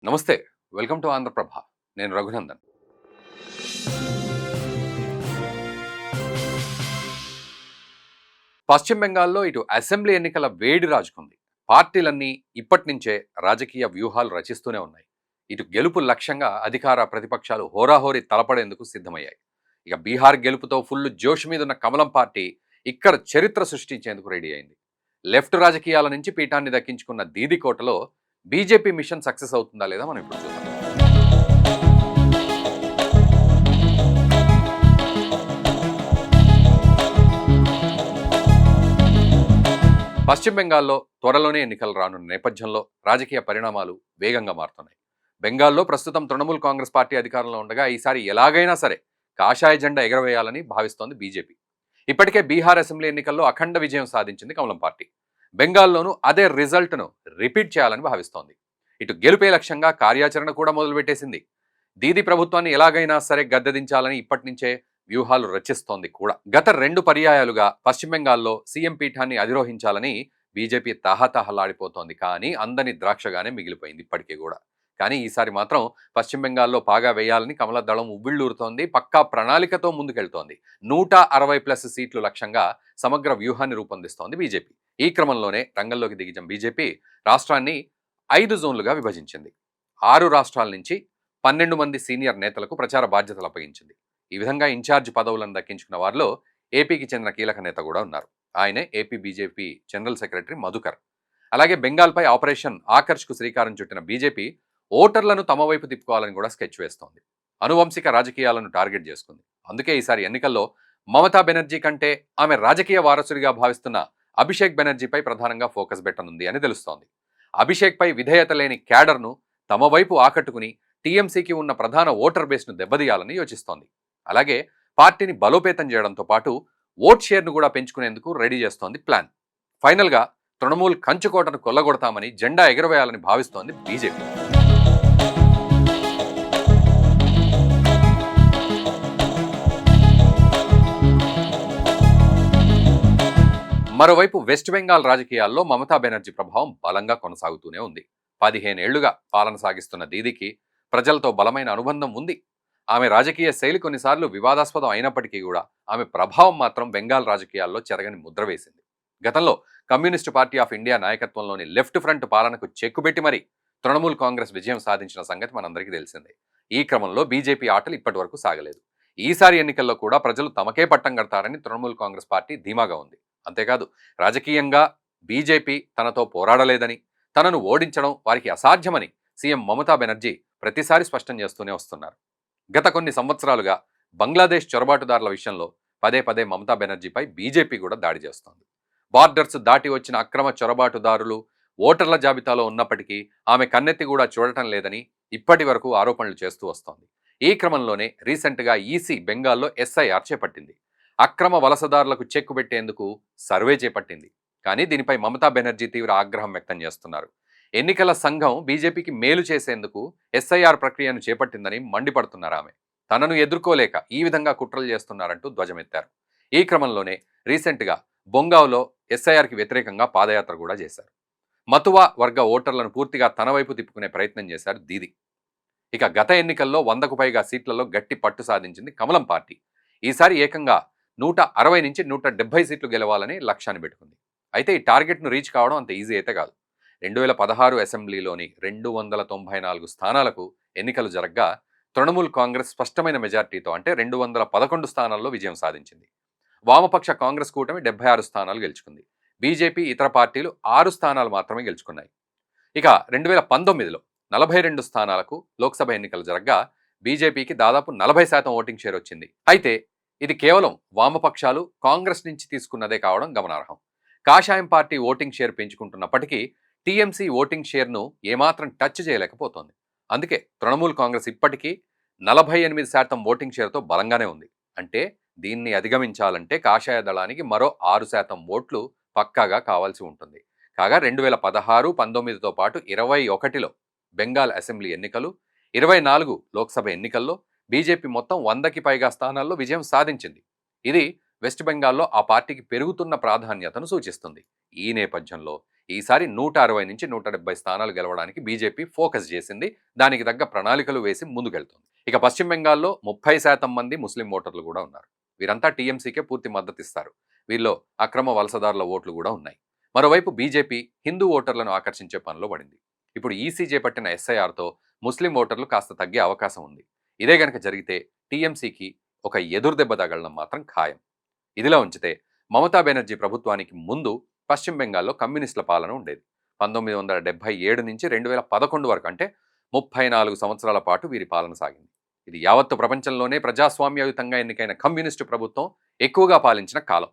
నమస్తే. Welcome to Andhraprabha. నేను రఘునందన్. పశ్చిమ బెంగాల్‌లో ఇటు అసెంబ్లీ ఎన్నికల వేడి రాజుకుంది. పార్టీలన్నీ ఇప్పటినుంచే రాజకీయ వ్యూహాలు రచిస్తూనే ఉన్నాయి. ఇటు గెలుపు లక్ష్యంగా అధికార ప్రతిపక్షాలు హోరాహోరీ తలపడేందుకు సిద్ధమయ్యాయి. ఇక బీహార్ గెలుపుతో ఫుల్ జోష్ మీదున్న కమలం పార్టీ ఇక్కడ చరిత్ర సృష్టించేందుకు రెడీ అయింది. లెఫ్ట్ రాజకీయాల నుంచి పీఠాన్ని దక్కించుకున్న దీదికోటలో బీజేపీ మిషన్ సక్సెస్ అవుతుందా లేదా మనం ఇప్పుడు చూద్దాం. పశ్చిమ బెంగాల్లో త్వరలోనే ఎన్నికలు రానున్న నేపథ్యంలో రాజకీయ పరిణామాలు వేగంగా మారుతున్నాయి. బెంగాల్లో ప్రస్తుతం తృణమూల్ కాంగ్రెస్ పార్టీ అధికారంలో ఉండగా ఈసారి ఎలాగైనా సరే కాషాయ జెండా ఎగరవేయాలని భావిస్తోంది బీజేపీ. ఇప్పటికే బీహార్ అసెంబ్లీ ఎన్నికల్లో అఖండ విజయం సాధించింది కమలం పార్టీ. బెంగాల్లోనూ అదే రిజల్ట్ను రిపీట్ చేయాలని భావిస్తోంది. ఇటు గెలుపే లక్ష్యంగా కార్యాచరణ కూడా మొదలుపెట్టేసింది. దీది ప్రభుత్వాన్ని ఎలాగైనా సరే గద్దెదించాలని ఇప్పటి నుంచే వ్యూహాలు రచిస్తోంది కూడా. గత 2 పర్యాయాలుగా పశ్చిమ బెంగాల్లో సీఎం పీఠాన్ని అధిరోహించాలని బీజేపీ తహతహలాడిపోతోంది. కానీ అందని ద్రాక్షగానే మిగిలిపోయింది ఇప్పటికీ కూడా. కానీ ఈసారి మాత్రం పశ్చిమ బెంగాల్లో పాగా వేయాలని కమల దళం ఉవ్విళ్లూరుతోంది. పక్కా ప్రణాళికతో ముందుకెళ్తోంది. 160+ సీట్లు లక్ష్యంగా సమగ్ర వ్యూహాన్ని రూపొందిస్తోంది బీజేపీ. ఈ క్రమంలోనే రంగంలోకి దిగిన బీజేపీ రాష్ట్రాన్ని 5 జోన్లుగా విభజించింది. 6 రాష్ట్రాల నుంచి 12 మంది సీనియర్ నేతలకు ప్రచార బాధ్యతలు అప్పగించింది. ఈ విధంగా ఇన్ఛార్జ్ పదవులను దక్కించుకున్న వారిలో ఏపీకి చెందిన కీలక నేత కూడా ఉన్నారు. ఆయనే AP BJP general secretary Madhukar. అలాగే బెంగాల్పై ఆపరేషన్ ఆకర్ష్కు శ్రీకారం చుట్టిన బీజేపీ ఓటర్లను తమ వైపు తిప్పుకోవాలని కూడా స్కెచ్ వేస్తోంది. అనువంశిక రాజకీయాలను టార్గెట్ చేసుకుంది. అందుకే ఈసారి ఎన్నికల్లో మమతా బెనర్జీ కంటే ఆమె రాజకీయ వారసుడిగా భావిస్తున్న అభిషేక్ బెనర్జీపై ప్రధానంగా ఫోకస్ పెట్టనుంది అని తెలుస్తోంది. అభిషేక్పై విధేయత లేని క్యాడర్ను తమ వైపు ఆకట్టుకుని టీఎంసీకి ఉన్న ప్రధాన ఓటర్ బేస్ను దెబ్బతీయాలని యోచిస్తోంది. అలాగే పార్టీని బలోపేతం చేయడంతో పాటు ఓట్ షేర్ను కూడా పెంచుకునేందుకు రెడీ చేస్తోంది ప్లాన్. ఫైనల్గా తృణమూల్ కంచుకోటను కొల్లగొడతామని జెండా ఎగరవేయాలని భావిస్తోంది బీజేపీ. మరోవైపు వెస్ట్ బెంగాల్ రాజకీయాల్లో మమతా బెనర్జీ ప్రభావం బలంగా కొనసాగుతూనే ఉంది. 15 ఏళ్లుగా పాలన సాగిస్తున్న దీదీకి ప్రజలతో బలమైన అనుబంధం ఉంది. ఆమె రాజకీయ శైలి కొన్నిసార్లు వివాదాస్పదం అయినప్పటికీ కూడా ఆమె ప్రభావం మాత్రం బెంగాల్ రాజకీయాల్లో చెరగని ముద్ర వేసింది. గతంలో కమ్యూనిస్టు పార్టీ ఆఫ్ ఇండియా నాయకత్వంలోని లెఫ్ట్ ఫ్రంట్ పాలనకు చెక్కుపెట్టి మరీ తృణమూల్ కాంగ్రెస్ విజయం సాధించిన సంగతి మనందరికీ తెలిసిందే. ఈ క్రమంలో బీజేపీ ఆటలు ఇప్పటి వరకు సాగలేదు. ఈసారి ఎన్నికల్లో కూడా ప్రజలు తమకే పట్టం కడతారని తృణమూల్ కాంగ్రెస్ పార్టీ ధీమాగా ఉంది. అంతేకాదు రాజకీయంగా బీజేపీ తనతో పోరాడలేదని, తనను ఓడించడం వారికి అసాధ్యమని సీఎం మమతా బెనర్జీ ప్రతిసారి స్పష్టం చేస్తూనే వస్తున్నారు. గత కొన్ని సంవత్సరాలుగా బంగ్లాదేశ్ చొరబాటుదారుల విషయంలో పదే పదే మమతా బెనర్జీపై బీజేపీ కూడా దాడి చేస్తోంది. బార్డర్స్ దాటి వచ్చిన అక్రమ చొరబాటుదారులు ఓటర్ల జాబితాలో ఉన్నప్పటికీ ఆమె కన్నెత్తి కూడా చూడటం లేదని ఇప్పటి వరకు ఆరోపణలు చేస్తూ వస్తోంది. ఈ క్రమంలోనే రీసెంట్గా ఈసీ బెంగాల్లో ఎస్ఐఆర్ చేపట్టింది. అక్రమ వలసదారులకు చెక్కు పెట్టేందుకు సర్వే చేపట్టింది. కానీ దీనిపై మమతా బెనర్జీ తీవ్ర ఆగ్రహం వ్యక్తం చేస్తున్నారు. ఎన్నికల సంఘం బీజేపీకి మేలు చేసేందుకు ఎస్ఐఆర్ ప్రక్రియను చేపట్టిందని మండిపడుతున్నారు ఆమె. తనను ఎదుర్కోలేక ఈ విధంగా కుట్రలు చేస్తున్నారంటూ ధ్వజమెత్తారు. ఈ క్రమంలోనే రీసెంట్గా బొంగావ్లో ఎస్ఐఆర్కి వ్యతిరేకంగా పాదయాత్ర కూడా చేశారు. మతువా వర్గ ఓటర్లను పూర్తిగా తన వైపు తిప్పుకునే ప్రయత్నం చేశారు దీది. ఇక గత ఎన్నికల్లో 100కు పైగా సీట్లలో గట్టి పట్టు సాధించింది కమలం పార్టీ. ఈసారి ఏకంగా 160 నుంచి 170 సీట్లు గెలవాలని లక్ష్యాన్ని పెట్టుకుంది. అయితే ఈ టార్గెట్ను రీచ్ కావడం అంత ఈజీ అయితే కాదు. 2016 అసెంబ్లీలోని 294 స్థానాలకు ఎన్నికలు జరగ్గా తృణమూల్ కాంగ్రెస్ స్పష్టమైన మెజార్టీతో అంటే 211 స్థానాల్లో విజయం సాధించింది. వామపక్ష కాంగ్రెస్ కూటమి 76 స్థానాలు గెలుచుకుంది. బీజేపీ ఇతర పార్టీలు 6 స్థానాలు మాత్రమే గెలుచుకున్నాయి. ఇక 2019లో 42 స్థానాలకు లోక్సభ ఎన్నికలు జరగ్గా బీజేపీకి దాదాపు 40% ఓటింగ్ షేర్ వచ్చింది. అయితే ఇది కేవలం వామపక్షాలు కాంగ్రెస్ నుంచి తీసుకున్నదే కావడం గమనార్హం. కాషాయం పార్టీ ఓటింగ్ షేర్ పెంచుకుంటున్నప్పటికీ టీఎంసీ ఓటింగ్ షేర్ను ఏమాత్రం టచ్ చేయలేకపోతోంది. అందుకే తృణమూల్ కాంగ్రెస్ ఇప్పటికీ 48% ఓటింగ్ షేర్తో బలంగానే ఉంది. అంటే దీన్ని అధిగమించాలంటే కాషాయ దళానికి మరో 6% ఓట్లు పక్కాగా కావాల్సి ఉంటుంది. కాగా 2016, 19తో పాటు 21లో బెంగాల్ అసెంబ్లీ ఎన్నికలు, 24 లోక్సభ ఎన్నికల్లో బీజేపీ మొత్తం 100కి పైగా స్థానాల్లో విజయం సాధించింది. ఇది వెస్ట్ బెంగాల్లో ఆ పార్టీకి పెరుగుతున్న ప్రాధాన్యతను సూచిస్తుంది. ఈ నేపథ్యంలో ఈసారి 160 నుంచి 170 స్థానాలు గెలవడానికి బీజేపీ ఫోకస్ చేసింది. దానికి తగ్గ ప్రణాళికలు వేసి ముందుకెళ్తుంది. ఇక పశ్చిమ బెంగాల్లో 30% మంది ముస్లిం ఓటర్లు కూడా ఉన్నారు. వీరంతా టీఎంసీకే పూర్తి మద్దతు ఇస్తారు. వీళ్ళలో అక్రమ వలసదారుల ఓట్లు కూడా ఉన్నాయి. మరోవైపు బీజేపీ హిందూ ఓటర్లను ఆకర్షించే పనిలో పడింది. ఇప్పుడు ఈసీ చేపట్టిన ఎస్ఐఆర్తో ముస్లిం ఓటర్లు కాస్త తగ్గే అవకాశం ఉంది. ఇదే గనక జరిగితే టీఎంసీకి ఒక ఎదురుదెబ్బ తగలడం మాత్రం ఖాయం. ఇదిలా ఉంచితే మమతా బెనర్జీ ప్రభుత్వానికి ముందు పశ్చిమ బెంగాల్లో కమ్యూనిస్టుల పాలన ఉండేది. 1977 నుంచి 2011 వరకు, అంటే 34 సంవత్సరాల పాటు వీరి పాలన సాగింది. ఇది యావత్తు ప్రపంచంలోనే ప్రజాస్వామ్యయుతంగా ఎన్నికైన కమ్యూనిస్టు ప్రభుత్వం ఎక్కువగా పాలించిన కాలం.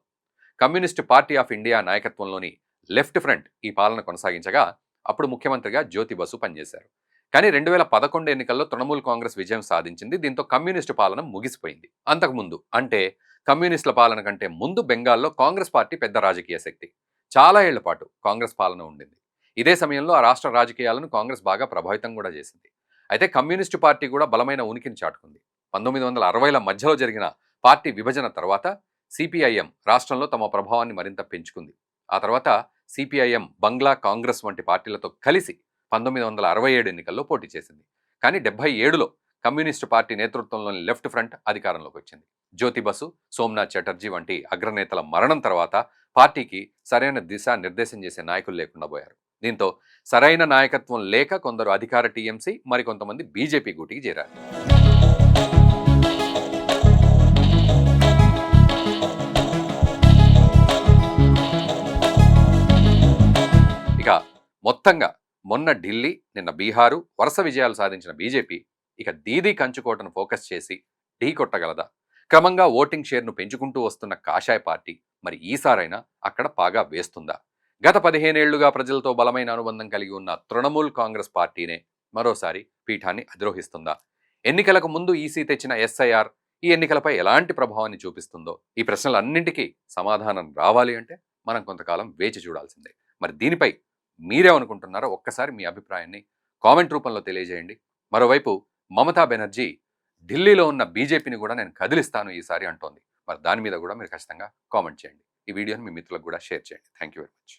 కమ్యూనిస్టు పార్టీ ఆఫ్ ఇండియా నాయకత్వంలోని లెఫ్ట్ ఫ్రంట్ ఈ పాలన కొనసాగించగా అప్పుడు ముఖ్యమంత్రిగా జ్యోతి బసు పనిచేశారు. కానీ 2011 ఎన్నికల్లో తృణమూల్ కాంగ్రెస్ విజయం సాధించింది. దీంతో కమ్యూనిస్టు పాలన ముగిసిపోయింది. అంతకుముందు, అంటే కమ్యూనిస్టుల పాలన కంటే ముందు బెంగాల్లో కాంగ్రెస్ పార్టీ పెద్ద రాజకీయ శక్తి. చాలా ఏళ్ల పాటు కాంగ్రెస్ పాలన ఉండింది. ఇదే సమయంలో ఆ రాష్ట్ర రాజకీయాలను కాంగ్రెస్ బాగా ప్రభావితం కూడా చేసింది. అయితే కమ్యూనిస్టు పార్టీ కూడా బలమైన ఉనికిని చాటుకుంది. 1960ల మధ్యలో జరిగిన పార్టీ విభజన తర్వాత సిపిఐఎం రాష్ట్రంలో తమ ప్రభావాన్ని మరింత పెంచుకుంది. ఆ తర్వాత సిపిఐఎం బంగ్లా కాంగ్రెస్ వంటి పార్టీలతో కలిసి 1967 ఎన్నికల్లో పోటీ చేసింది. కానీ 77లో కమ్యూనిస్టు పార్టీ నేతృత్వంలోని లెఫ్ట్ ఫ్రంట్ అధికారంలోకి వచ్చింది. జ్యోతి బసు, సోమనాథ్ చటర్జీ వంటి అగ్రనేతల మరణం తర్వాత పార్టీకి సరైన దిశ నిర్దేశం చేసే నాయకులు లేకుండా పోయారు. దీంతో సరైన నాయకత్వం లేక కొందరు అధికార టీఎంసీ, మరికొంతమంది బీజేపీ గూటికి చేరారు. ఇక మొత్తంగా మొన్న ఢిల్లీ, నిన్న బీహారు వరుస విజయాలు సాధించిన బీజేపీ ఇక దీదీ కంచుకోటను ఫోకస్ చేసి ఢీ కొట్టగలదా? క్రమంగా ఓటింగ్ షేర్ను పెంచుకుంటూ వస్తున్న కాషాయ పార్టీ మరి ఈసారైనా అక్కడ పాగా వేస్తుందా? గత 15 ఏళ్లుగా ప్రజలతో బలమైన అనుబంధం కలిగి ఉన్న తృణమూల్ కాంగ్రెస్ పార్టీనే మరోసారి పీఠాన్ని అధిరోహిస్తుందా? ఎన్నికలకు ముందు ఈసీ తెచ్చిన ఎస్ఐఆర్ ఈ ఎన్నికలపై ఎలాంటి ప్రభావాన్ని చూపిస్తుందో, ఈ ప్రశ్నలన్నింటికీ సమాధానం రావాలి అంటే మనం కొంతకాలం వేచి చూడాల్సిందే. మరి దీనిపై మీరేమనుకుంటున్నారో ఒక్కసారి మీ అభిప్రాయాన్ని కామెంట్ రూపంలో తెలియజేయండి. మరోవైపు మమతా బెనర్జీ ఢిల్లీలో ఉన్న బీజేపీని కూడా నేను కదిలిస్తాను ఈసారి అంటోంది. మరి దాని మీద కూడా మీరు ఖచ్చితంగా కామెంట్ చేయండి. ఈ వీడియోని మీ మిత్రులకు కూడా షేర్ చేయండి. Thank you very much.